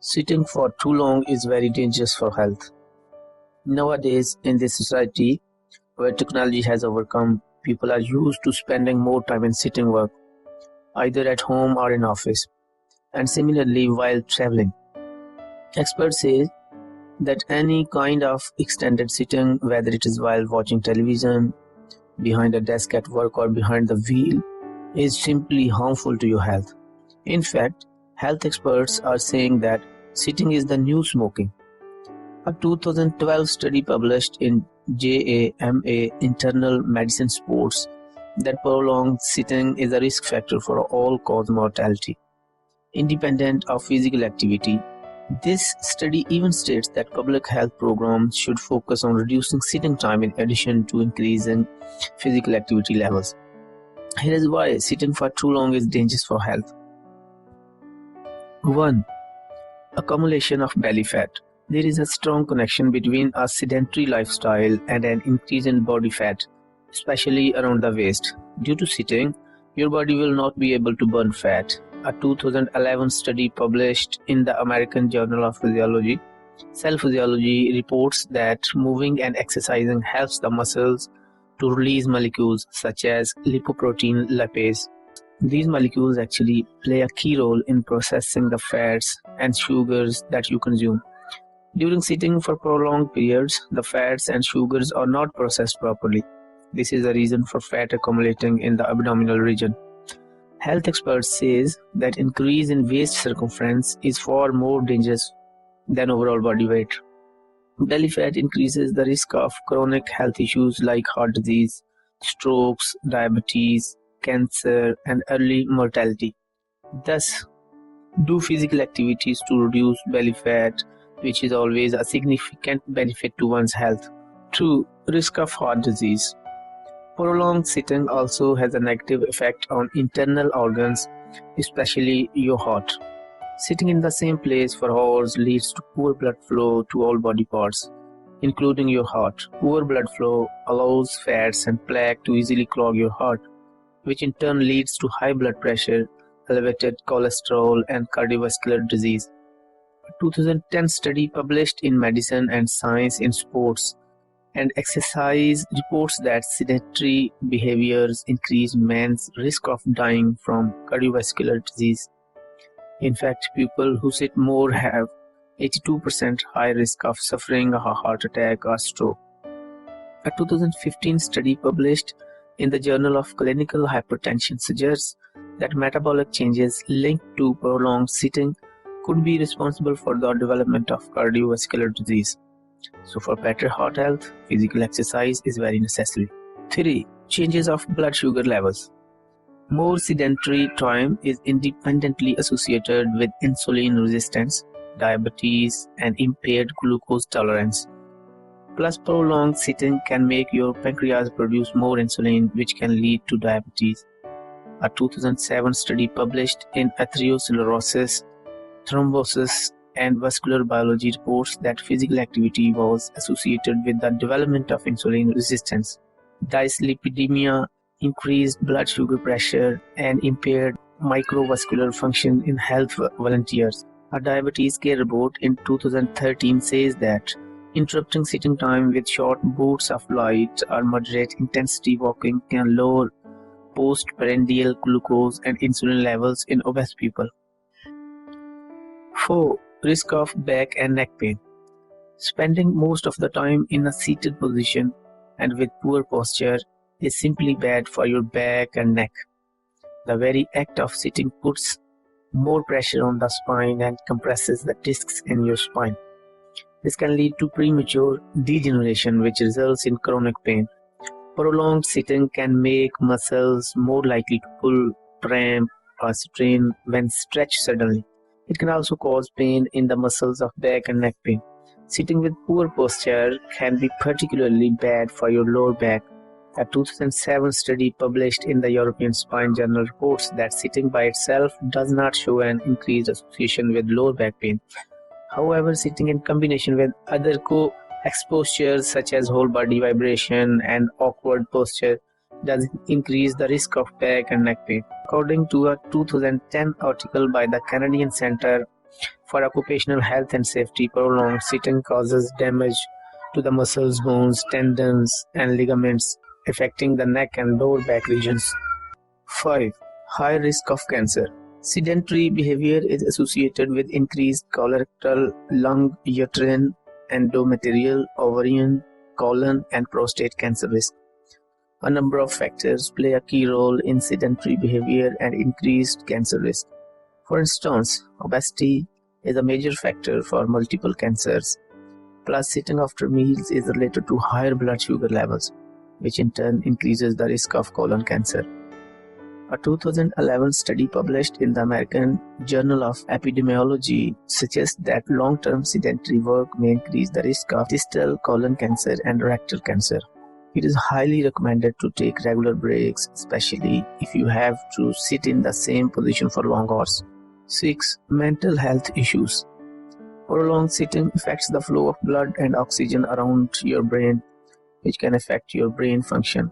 Sitting for too long is very dangerous for health. Nowadays, in this society where technology has overcome, people are used to spending more time in sitting work, either at home or in office, and similarly while traveling. Experts say that any kind of extended sitting, whether it is while watching television, behind a desk at work, or behind the wheel, is simply harmful to your health. In fact, health experts are saying that sitting is the new smoking. A 2012 study published in JAMA Internal Medicine reports that prolonged sitting is a risk factor for all-cause mortality, independent of physical activity. This study even states that public health programs should focus on reducing sitting time in addition to increasing physical activity levels. Here is why sitting for too long is dangerous for health. 1. Accumulation of belly fat. There is a strong connection between a sedentary lifestyle and an increase in body fat, especially around the waist. Due to sitting, your body will not be able to burn fat. A 2011 study published in the American Journal of Physiology, Cell Physiology reports that moving and exercising helps the muscles to release molecules such as lipoprotein lipase. These molecules actually play a key role in processing the fats and sugars that you consume. During sitting for prolonged periods, the fats and sugars are not processed properly. This is the reason for fat accumulating in the abdominal region. Health experts say that increase in waist circumference is far more dangerous than overall body weight. Belly fat increases the risk of chronic health issues like heart disease, strokes, diabetes, cancer, and early mortality. Thus, do physical activities to reduce belly fat, which is always a significant benefit to one's health. 2. Risk of heart disease. Prolonged sitting also has a negative effect on internal organs, especially your heart. Sitting in the same place for hours leads to poor blood flow to all body parts, including your heart. Poor blood flow allows fats and plaque to easily clog your heart, which in turn leads to high blood pressure, elevated cholesterol, and cardiovascular disease. A 2010 study published in Medicine and Science in Sports and Exercise reports that sedentary behaviors increase men's risk of dying from cardiovascular disease. In fact, people who sit more have 82% higher risk of suffering a heart attack or stroke. A 2015 study published in the Journal of Clinical Hypertension suggests that metabolic changes linked to prolonged sitting could be responsible for the development of cardiovascular disease. So for better heart health, physical exercise is very necessary. 3. Changes of blood sugar levels. More sedentary time is independently associated with insulin resistance, diabetes, and impaired glucose tolerance. Plus, prolonged sitting can make your pancreas produce more insulin, which can lead to diabetes. A 2007 study published in Arteriosclerosis, Thrombosis, and Vascular Biology reports that physical activity was associated with the development of insulin resistance. Dyslipidemia, increased blood sugar pressure, and impaired microvascular function in healthy volunteers. A diabetes care report in 2013 says that interrupting sitting time with short bouts of light or moderate intensity walking can lower postprandial glucose and insulin levels in obese people. 4. Risk of back and neck pain. Spending most of the time in a seated position and with poor posture is simply bad for your back and neck. The very act of sitting puts more pressure on the spine and compresses the discs in your spine. This can lead to premature degeneration, which results in chronic pain. Prolonged sitting can make muscles more likely to pull, cramp, or strain when stretched suddenly. It can also cause pain in the muscles of back and neck pain. Sitting with poor posture can be particularly bad for your lower back. A 2007 study published in the European Spine Journal reports that sitting by itself does not show an increased association with lower back pain. However, sitting in combination with other co-expostures such as whole body vibration and awkward posture does increase the risk of back and neck pain. According to a 2010 article by the Canadian Centre For occupational health and safety, prolonged sitting causes damage to the muscles, bones, tendons, and ligaments, affecting the neck and lower back regions. 5. High risk of cancer. Sedentary behavior is associated with increased colorectal, lung, uterine, endometrial, ovarian, colon, and prostate cancer risk. A number of factors play a key role in sedentary behavior and increased cancer risk. For instance, obesity is a major factor for multiple cancers. Plus, sitting after meals is related to higher blood sugar levels, which in turn increases the risk of colon cancer. A 2011 study published in the American Journal of Epidemiology suggests that long-term sedentary work may increase the risk of distal colon cancer and rectal cancer. It is highly recommended to take regular breaks, especially if you have to sit in the same position for long hours. 6. Mental health issues. Prolonged sitting affects the flow of blood and oxygen around your brain, which can affect your brain function.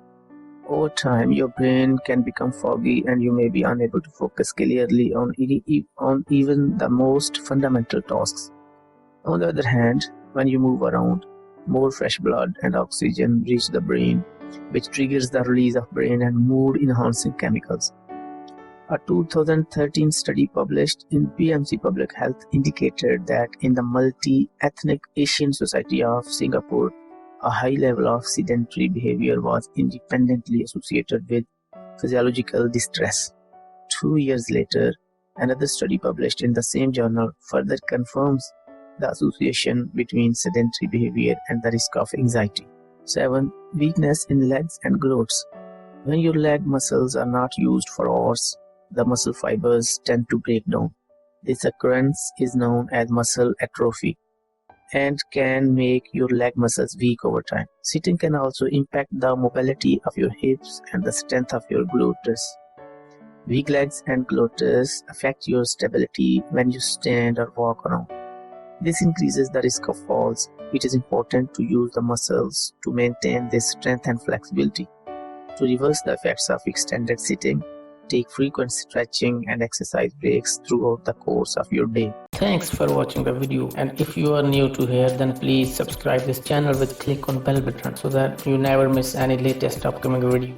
Over time, your brain can become foggy and you may be unable to focus clearly on even the most fundamental tasks. On the other hand, when you move around, more fresh blood and oxygen reach the brain, which triggers the release of brain and mood-enhancing chemicals. A 2013 study published in BMC Public Health indicated that in the multi-ethnic Asian society of Singapore, a high level of sedentary behavior was independently associated with physiological distress. 2 years later, another study published in the same journal further confirms the association between sedentary behavior and the risk of anxiety. 7. Weakness in legs and glutes. When your leg muscles are not used for hours, the muscle fibers tend to break down. This occurrence is known as muscle atrophy and can make your leg muscles weak over time. Sitting can also impact the mobility of your hips and the strength of your glutes. Weak legs and glutes affect your stability when you stand or walk around. This increases the risk of falls. It is important to use the muscles to maintain this strength and flexibility. To reverse the effects of extended sitting, take frequent stretching and exercise breaks throughout the course of your day. Thanks for watching the video, and if you are new to here, then please subscribe this channel with click on bell button so that you never miss any latest upcoming video.